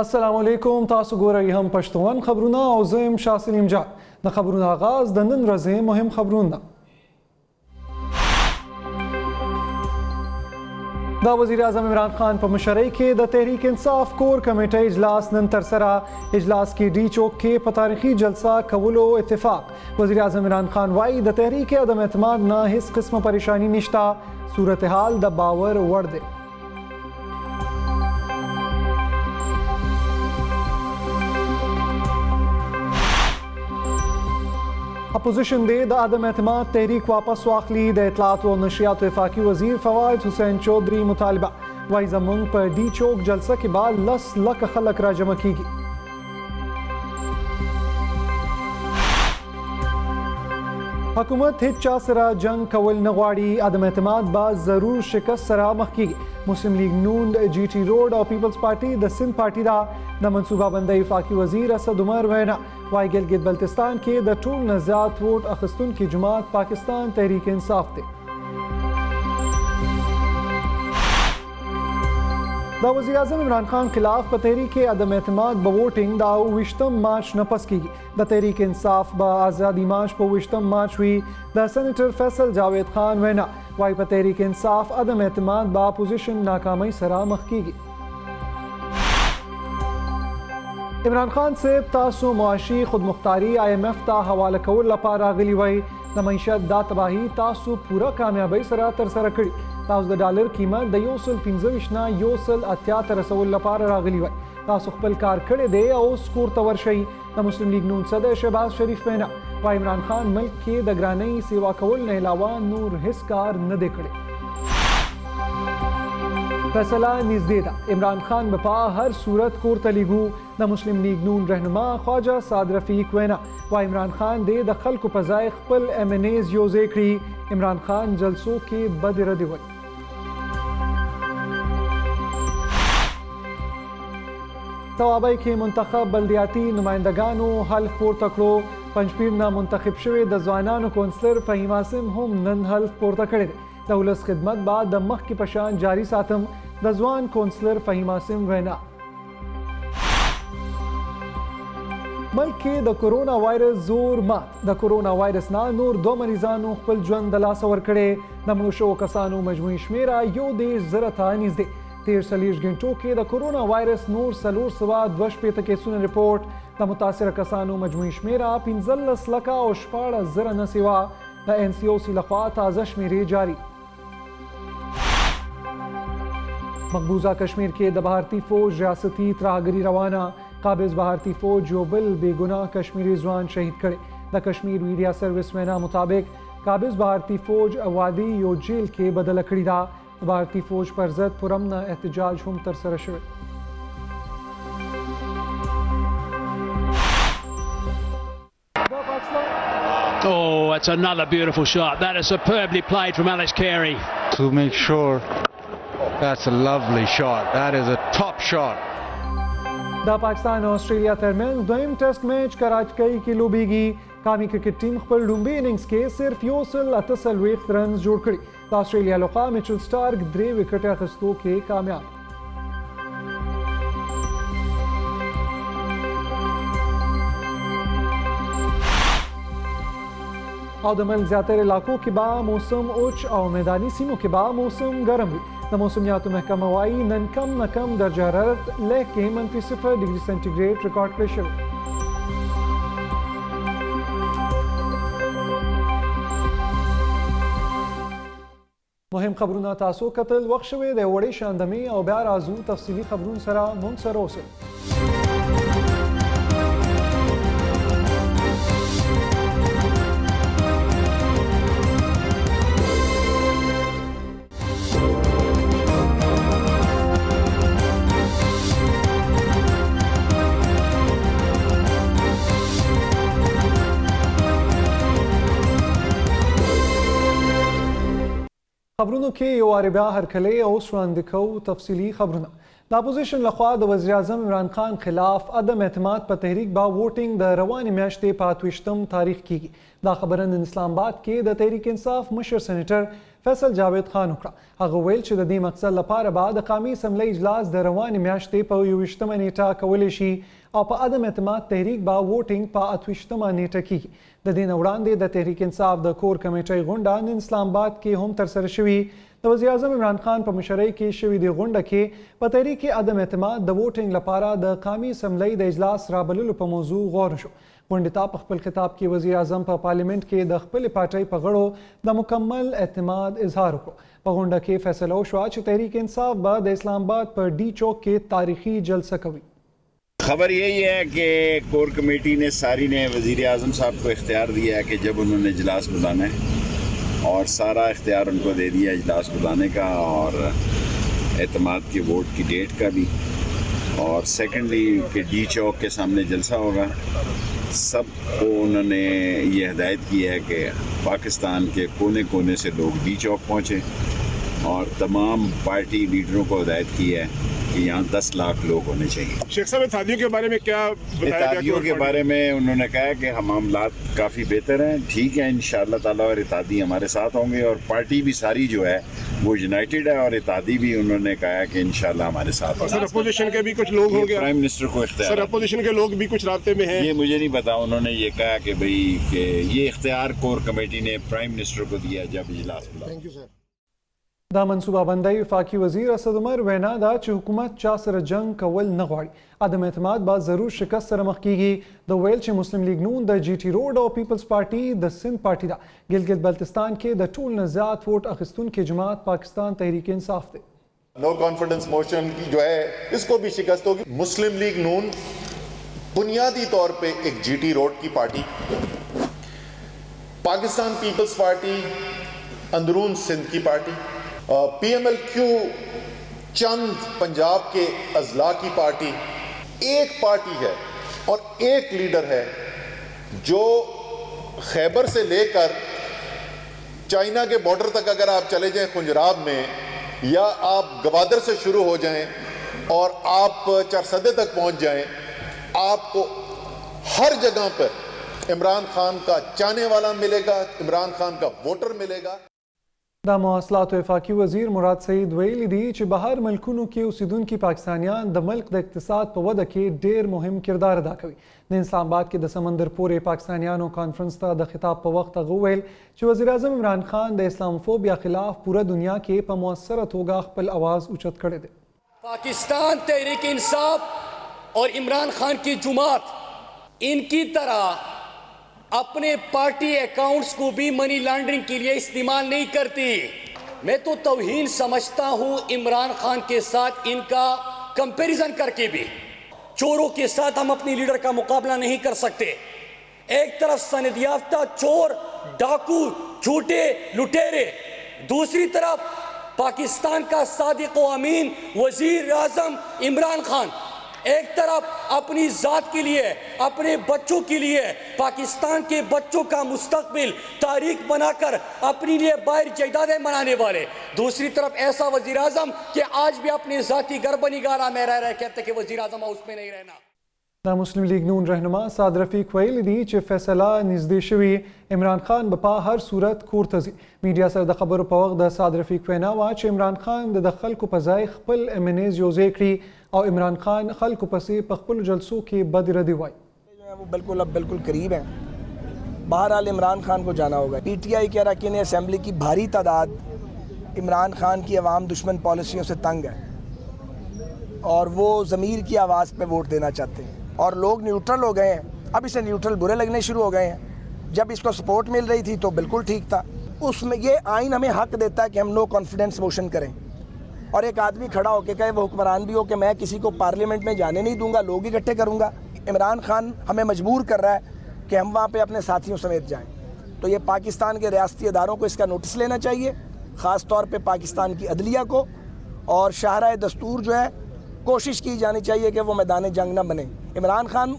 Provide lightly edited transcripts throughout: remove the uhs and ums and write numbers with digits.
السلام علیکم. تاسو ګورئ هم پښتون خبرونه او زه یم شاسلیم جان. د خبرونو آغاز د نن ورځې مهم خبرونه. د وزیر اعظم عمران خان په مشرۍ کې د تحریک انصاف کور کمیټې اجلاس نن ترسره. اجلاس کې ډي چوک کې په تاریخي جلسه کولو اتفاق. وزیر اعظم عمران خان وایي د تحریک عدم اعتماد نه هیڅ قسمه پریشانی نشته. صورتحال د باور وړ دی. اپوزیشن دی د عدم اعتماد تحریک واپس واخلي. د اطلاعات او نشریاتو وفاقي وزیر فواد حسین چودھری مطالبه وایي زموږ په ډي چوک جلسه کې به 10 لکه خلک راجمع کیږي. حکومت هیڅ چا سره جنگ کول نه غواړي. عدم اعتماد به ضرور شکست سره مخ کیږي. مسلم لیگ نون جی ټي روډ او پیپلز پارټي د سند پارټي دا د منصوبه بندۍ وفاقي وزیر اسد عمر وینا وايي ګلګت بلتستان کې د ټول نه زیات ووټ اخیستونکي جماعت پاکستان تحریک انصاف دی. د وزیر اعظم عمران خان خلاف په تحریک عدم اعتماد به ووټینګ د 28 مارچ نه پس کیږي. د تحریک انصاف به آزادی مارچ په 28 مارچ وي. د سېنیټر فیصل جاوید خان وینا وايي په تحریک انصاف عدم اعتماد به اپوزیشن ناکامۍ سره مخ کیږي. عمران خان صاحب تاسو معاشي خودمختاري IMF ته حواله کول لپاره راغلي وای. د معیشت دا تباهي تاسو پوره کامیابی سره ترسره کړي. تاسو د ډالر قیمت د 1.25 نه 1.80 ته رسول لپاره راغلي وای. تاسو خپل کار کړی دی او اوس کور ته ورشئ. د مسلم لیگ نون صدر شهباز شریف وینا وايي عمران خان ملک کې د ګرانۍ سیوا کول نه علاوه نور هیڅ کار نه دی کړی. فیصله نږدې ده. عمران خان به په هر صورت کور ته لیږو. د مسلم لیگ نون رهنما خواجه سعد رفیق وینا وايي عمران خان دې د خلکو په ځای خپل MNAs یوځای کړي. عمران خان جلسو کې بد ردی وایي. توابۍ کې منتخب بلدیاتي نمایندګانو حلف پورته کړو. پنجپیر نه منتخب شوی د ځوانانو کونسلر فهیم عاصم هم نن حلف پورته کړی دی. د ولس خدمت بعد د مخکې په شان جاری ساتم. د ځوان کونسلر فهیم عاصم وینا ملک کې د کرونا وایرس زور مات. د کرونا وایرس نه نور 2 مریضانو خپل ژوند د لاسه ورکړی. د مړو شوو کسانو مجموعي شمیره 1.10 ته نږدې. 43 غنټو کې د کرونا وایرس نور 462 کیسونه رپورټ. د متاثره کسانو مجموعي شمیره 15 لکه او 14,000 نه سوا. د NCOC لخوا تازه شمیرې جاری. مقبوضه کشمیر کې د بھارتی فوج ریاستی ترهګري روانه. قابض بھارتی فوج یو بل بېګناه کشمیری ځوان شهید کړی. د کشمیر میډیا سروس وینا مطابق قابض بھارتی فوج وادي یو جیل کې بدله کړې ده. د بھارتی فوج پر ضد پرامنه احتجاج هم ترسره شوی. Oh, that's another beautiful shot. That is superbly played from Alex Carey. To make sure that's a lovely shot. That is a top shot. د پاکستان او استرالیا ترمنځ دویم ټیسټ میچ کراچۍ کې لوبیږي. قومي کرکټ ټیم خپل لومړي اننګز کې صرف 148 رنز جوړ کړي. د استرالیا لخوا میچل سټارک 3 وکټ اخیستو کې کامیاب. او د ملک زیاتره علاقو کې به موسم اوچ او میدانی سیمو کې به موسم ګرم وي. د موسمیاتو محکمه وایي نن کم نه کم درجه حرارت لیه کې -0 ډګري سنټیګریډ ریکارډ کړی شوی. مهم خبرونه تاسو کتل. وخت شوی د وړې شاندمې او بیا راځو تفصیلي خبرونو سره مونږ سره اوسئ. خبرونو کې یو واره بیا هرکلی اوس وړاندې کوو تفصیلي خبرونه. د اپوزیشن لخوا د وزیر اعظم عمران خان خلاف عدم اعتماد په تحریک با ووټینګ د روانې میاشتې په 28 تاریخ کیږي. دا خبره نن اسلام آباد کې د تحریک انصاف مشر سېنیټر فیصل جاوید خان وکړه. هغه ویل چې د دې مقصد لپاره به د قومي اسمبلۍ اجلاس د روانې میاشتې په 21مه نیټه کولی شي او په عدم اعتماد تحریک به ووټینګ په 28مه نیټه کیږي. د دې نه وړاندې د تحریک انصاف د کور کمیټۍ غونډه نن اسلام آباد کې هم ترسره شوې. د وزیر اعظم عمران خان په مشرۍ کې شوې دې غونډه کې په تحریک عدم اعتماد د ووټینګ لپاره د قومي اسمبلۍ د اجلاس رابللو په موضوع غور شو. غونډې ته په خپل خطاب کې وزیر اعظم په پارلیمنت کې د خپلې پارټۍ په غړو د مکمل اعتماد اظهار وکړ. په غونډه کې فیصله وشوه چې تحریک انصاف به د اسلام آباد په ڈی چوک کې تاریخي جلسہ کوي. خبر یہی ہے کہ کور کمیٹی نے ساری نے وزیر اعظم صاحب کو اختیار دیا ہے کہ جب انہوں نے اجلاس بلانا ہے اور سارا اختیار ان کو دے دیا اجلاس بلانے کا اور اعتماد کے ووٹ کی ڈیٹ کا بھی، اور سیکنڈلی کہ ڈی چوک کے سامنے جلسہ ہوگا. سب کو انہوں نے یہ ہدایت کی ہے کہ پاکستان کے کونے کونے سے لوگ ڈی چوک پہنچے، اور تمام پارٹی لیڈروں کو ہدایت کی ہے کہ یہاں 10 لاکھ لوگ ہونے چاہیے. شیخ صاحب اتحادیوں کے بارے میں کیا بتایا گیا؟ اتحادیوں کے بارے میں انہوں نے کہا کہ معاملات کافی بہتر ہیں، ٹھیک ہے انشاءاللہ تعالیٰ، اور اتحادی ہمارے ساتھ ہوں گے، اور پارٹی بھی ساری جو ہے وہ یونائٹڈ ہے، اور اتحادی بھی انہوں نے کہا کہ انشاءاللہ ہمارے ساتھ ہوں گے. سر اپوزیشن کے بھی کچھ لوگ ہوں گے، پرائم منسٹر کو اختیار، سر اپوزیشن کے لوگ بھی کچھ رابطے میں ہیں؟ یہ مجھے نہیں پتا. انہوں نے یہ کہا کہ بھئی کہ یہ اختیار کور کمیٹی نے پرائم منسٹر کو دیا جب اجلاس بلا. تھینک یو سر. دا منصوبه بندۍ وفاقي وزیر اسد عمر وینا ده چې حکومت چا سره جنگ کول نه غواړي. عدم اعتماد به ضرور شکست سره مخ کیږي. د ویل چې مسلم لیگ نون د جی ټي روډ او پیپلز پارټي د سند پارټي ده. ګلګت بلتستان کې د ټول نه زیات ووټ اخیستونکي جماعت پاکستان تحریک انصاف دی. نو کانفیڈنس موشن کی جو ہے اس کو بھی شکست ہوگی. مسلم لیگ نون بنیادی طور پہ ایک جی ٹی روڈ کی پارٹی، پاکستان پیپلز پارٹی اندرون سندھ کی پارٹی، پی ایم ایل کیو چند پنجاب کے اضلاع کی پارٹی، ایک پارٹی ہے اور ایک لیڈر ہے جو خیبر سے لے کر چائنا کے بارڈر تک اگر آپ چلے جائیں خنجراب میں، یا آپ گوادر سے شروع ہو جائیں اور آپ چرسدے تک پہنچ جائیں، آپ کو ہر جگہ پر عمران خان کا چاہنے والا ملے گا، عمران خان کا ووٹر ملے گا. د مواصلاتو وفاقي وزیر مراد سعید ویلي دي چې بهر ملکونو کې اوسیدونکي پاکستانیان د ملک د اقتصاد په وده کې ډیر مهم کردار ادا کوي. د اسلام آباد کې د سمندر پورې پاکستانیانو کانفرنس ته د خطاب په وخت هغه ویل چې وزیر اعظم عمران خان د اسلاموفوبیا خلاف پوره دنیا کې په مؤثره توګه خپل आवाज اوچت کړی دی. پاکستان تحریک انصاف اور عمران خان کی جماعت ان کی طرح اپنے پارٹی اکاؤنٹس کو بھی منی لانڈرنگ کے لیے استعمال نہیں کرتی. میں تو توہین سمجھتا ہوں عمران خان کے ساتھ ان کا کمپیریزن کر کے بھی. چوروں کے ساتھ ہم اپنی لیڈر کا مقابلہ نہیں کر سکتے. ایک طرف سند یافتہ چور، ڈاکو، جھوٹے لٹیرے، دوسری طرف پاکستان کا صادق و امین وزیر اعظم عمران خان. ایک طرف اپنی ذات کے لیے، اپنے بچوں کے لیے، پاکستان کے بچوں کا مستقبل تاریخ بنا کر اپنی لیے باہر جائیدادیں بنانے والے، دوسری طرف ایسا وزیر اعظم کہ آج بھی اپنے ذاتی گھر بنگارہ میں رہ رہے کہتے کہ وزیر اعظم ہاؤس میں نہیں رہنا. د مسلم لیگ نون رهنما سعد رفیق ویلي دي چې فیصله نږدې شوي، عمران خان به په هر صورت کور ته ځي. میډیا سره د خبرو په وخت د سعد رفیق وینا وه چې عمران خان د خلکو په ځای خپل MNAs یوځای کړي او عمران خان خلکو پسې په خپلو جلسو کې بد ردی وایي. وہ بالکل اب بالکل قریب ہیں. بہرحال عمران خان کو جانا ہوگا. پی ٹی آئی کے اراکین اسمبلی کی بھاری تعداد عمران خان کی عوام دشمن پالیسیوں سے تنگ ہے اور وہ ضمیر کی آواز پہ ووٹ دینا چاہتے ہیں، اور لوگ نیوٹرل ہو گئے ہیں. اب اسے نیوٹرل برے لگنے شروع ہو گئے ہیں. جب اس کو سپورٹ مل رہی تھی تو بالکل ٹھیک تھا. اس میں یہ آئین ہمیں حق دیتا ہے کہ ہم نو کانفیڈنس موشن کریں، اور ایک آدمی کھڑا ہو کے کہے، وہ حکمران بھی ہو، کہ میں کسی کو پارلیمنٹ میں جانے نہیں دوں گا، لوگ اکٹھے کروں گا. عمران خان ہمیں مجبور کر رہا ہے کہ ہم وہاں پہ اپنے ساتھیوں سمیت جائیں. تو یہ پاکستان کے ریاستی اداروں کو اس کا نوٹس لینا چاہیے، خاص طور پہ پاکستان کی عدلیہ کو، اور شاہراہ دستور جو ہے کوشش کی جانی چاہیے کہ وہ میدان جنگ نہ بنے. عمران خان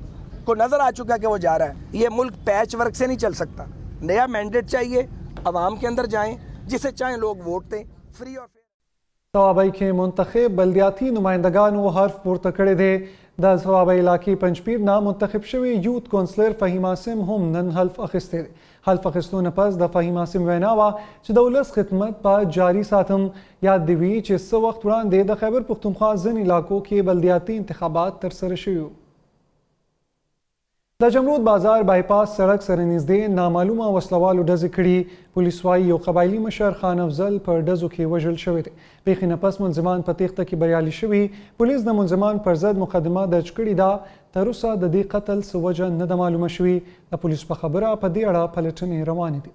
کو نظر آ چکا کہ وہ جا رہا ہے. یہ ملک پیچ ورک سے نہیں چل سکتا. نیا مینڈیٹ چاہیے، عوام کے اندر جائیں، جسے چاہیں لوگ ووٹ دیں، فری اور توابۍ کې منتخب بلدیاتي نمایندګانو حرف پورته کړی دی. د ځوابي علاقې پنجپیر نه منتخب شوی یوت کونسلر فهیم عاصم هم نن حلف اخیستی دی. حلف اخیستو نه پس د فهیم عاصم وینا وه چې د ولس خدمت په جاري ساتم. یاد دې وي چې څه وخت وړاندې د خیبر پښتونخوا ځینې علاقو کې بلدیاتي انتخابات ترسره شوي وو. د جمرود بازار بایپاس سړک سره نږدې نامعلومه وسلوالو ډزې کړي. پولیس وایي یو قبایلي مشر خان افضل په ډزو کې وژل شوی دی. پیښې نه پس ملزمان په تیښته کې بریالي شوي. پولیس د ملزمان پر ضد مقدمه درج کړې ده. تر اوسه د دې قتل څه وجه نه ده معلومه شوې. د پولیسو په خبره په دې اړه پلټنې روانې دي.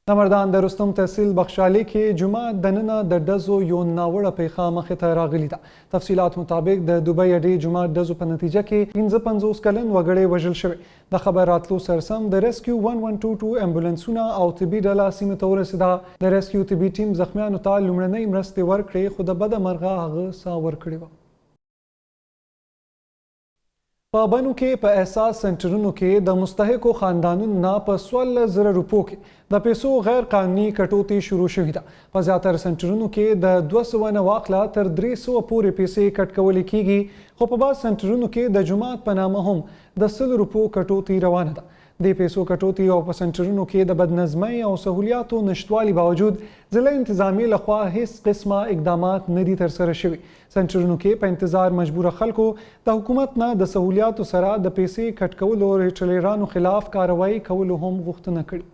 د مردان د رستم تحصیل بخشالي کې جمعه دننه د ډزو یو ناوړه پیښه مخې ته راغلې ده. تفصیلات مطابق د دوبۍ اډې جمعه ډزو په نتیجه کې 55 کلن وګړی وژل شوی. د خبر راتلو سرسم د ریسکیو 1122 امبولانسونه او طبي ډله سیمې ته ورسېده. د ریسکیو طبي ټیم زخمیانو ته لومړنۍ مرستې ورکړې خو د بده مرغه هغه ساه ورکړې وه. په بنو کې په احساس سنټرونو کې د مستحقو خاندانونو نه په 14,000 روپو کې د پیسو غیر قانوني کټوتې شروع شوې ده. په زیاتره سنټرونو کې د 200 نه واخله تر 300 پورې پیسې کټ کولې کېږي. خو په بعض سنټرونو کې د جماعت په نامه هم د 100 روپو کټوتې روانه ده. د پیسو کټوتې او په سنټرونو کې د بدنظمۍ او سهولیاتو نشتوالي باوجود ضلع انتظامیې لخوا هیڅ قسمه اقدامات نه دي ترسره شوي. سنټرونو کې په انتظار مجبوره خلکو د حکومت نه د سهولیاتو سره د پیسې کټ کولو ریټیلرانو خلاف کاروایی کولو هم غوښتنه کړې.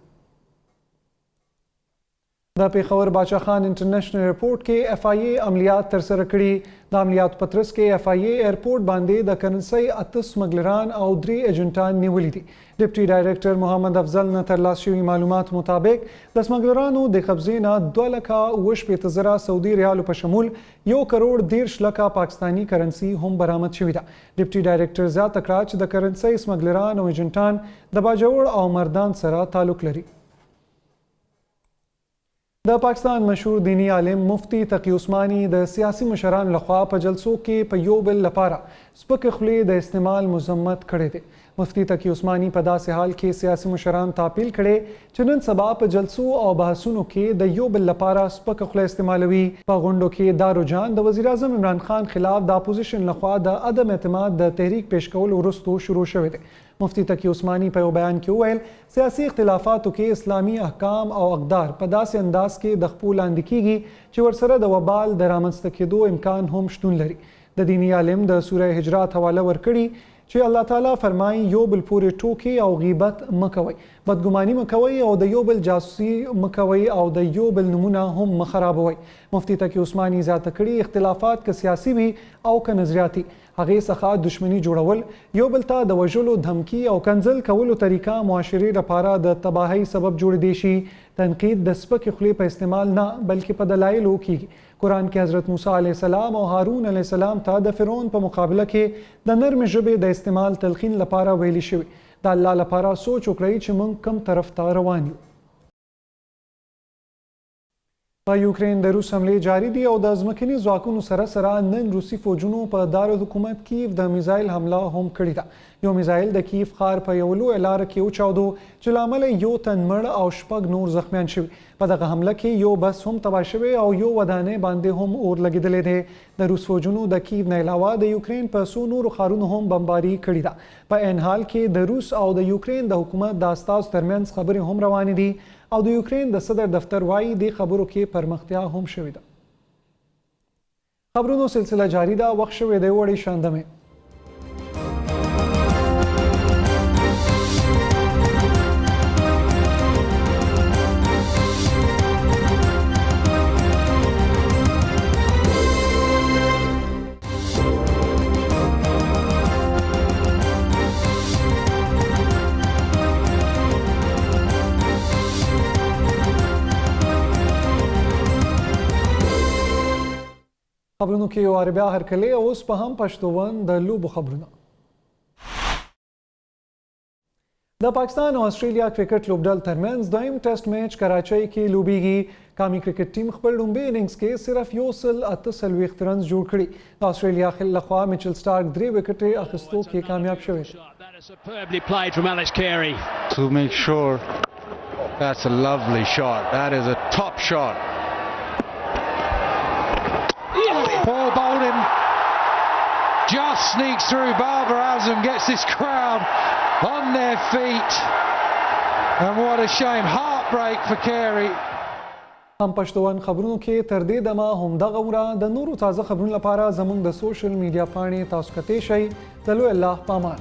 د پیښور باچا خان انټرنیشنل ایرپورټ کې اف آی ای عملیات ترسره کړي. د عملیاتو په ترڅ کې اف آی ای ایرپورټ باندې د کرنسۍ 8 سمګلران او 3 ایجنټان نیولي دي. ډیپټي ډایریکټر محمد افضل نه ترلاسه شوي معلومات مطابق د سمګلرانو د قبضې نه 2,60,000 سعودي ریالو په شمول 1,10,00,000 پاکستاني کرنسي هم برآمد شوې ده. ډیپټي ډایریکټر زیاته کړه چې د کرنسۍ سمګلران او ایجنټان د باجوړ او مردان سره تعلق لري. د پاکستان مشهور دینی عالم مفتی تقی عثماني د سیاسي مشرانو لخوا په جلسو کې په یو بل لپاره سپکې خولې د استعمال مذمت کړی دی. مفتی تقی عثماني په داسې حال کې سیاسي مشرانو ته اپیل کړی چې نن سبا په جلسو او بحثونو کې د یو بل لپاره سپکه خوله استعمالوي. په غونډو کې دا رجحان د وزیر اعظم عمران خان خلاف د اپوزیشن لخوا د عدم اعتماد د تحریک پیش کولو وروسته شروع شوی دی. مفتی تقی عثماني په یو بیان کې وویل سیاسي اختلافاتو کې اسلامي احکام او اقدار په داسې انداز کې د خپو لاندې کیږي چې ورسره د وبال د رامنځته کېدو امکان هم شتون لري. د دینی عالم د سوره حجرات حواله ورکړي چې الله تعالی فرمایي یو بل پورې ټوکې او غیبت مکوئ، بدګماني مکوئ او د یو بل جاسوسي مکوئ او د یو بل نمونه هم مخرابوئ. مفتی تقی عثماني زیاته کړي اختلافات که سیاسي وي او که نظریاتي هغې څخه دشمني جوړول، یو بل ته د وژلو دھمکي او کنځل کولو طریقه معاشرې لپاره د تباهۍ سبب جوړېدی شي. تنقید د سپکې خولې په استعمال نه بلکې په دلایلو کیږي. قرآن کې حضرت موسی علیه السلام او هارون علیه السلام ته د فرعون په مقابله کې د نرم ژبې د استعمال تلقین لپاره ویلي شوي. د الله لپاره سوچ وکړئ چې موږ کوم طرف ته روان یو. په یوکرین د روس حملې جاری دي او د ځمکني ځواکونو سره سره نن روسي فوجونو په دارالحکومت کیف د میزایل حمله هم کړې ده. یو میزایل د کیف ښار په یو لویه لاره کې وچاودو چې له امله یو تن مړ او 6 نور زخمیان شوي. په دغه حمله کې یو بس هم تباه شوی او یو ودانۍ باندې هم اور لګېدلی دی. د روس فوجونو د کیف نه علاوه د یوکرین په څو نورو ښارونو هم بمباري کړې ده. په عین حال کې د روس او د یوکرین د حکومت د استازو ترمنځ خبرې هم روانې دي او د یوکرین د صدر دفتر وایي د خبرو کې پرمختیا هم شوې ده. خبرونو سلسله جاری ده. وخت شوی دی وړې شاندمې. خبرونو کې یو عربیا هرکلی اوس په هم پښتوون د لوبو خبرونه. د پاکستان او استرالیا کرکټ لوبډل ترمنځ دویم ټیسټ میچ کراچۍ کې لوبیږي. قومي کرکټ ټیم خپل لومړي اننګز کې صرف 148 رنز جوړ کړي. د استرالیا لخوا میچل سټارک 3 وکټې اخیستو کې کامیاب شوی. To make sure that's a lovely shot. That is a top shot. Paul bowled him. just sneaks through. Barbara Azam gets this crowd on their feet. And what a shame. Heartbreak for Carey. هم پښتون خبرونو کې تر دې دمه همدغه وړاندې د نورو تازه خبرونو لپاره زموږ د سوشل میډیا پاڼې تاسو کتئ شئ. د لوی الله پامان.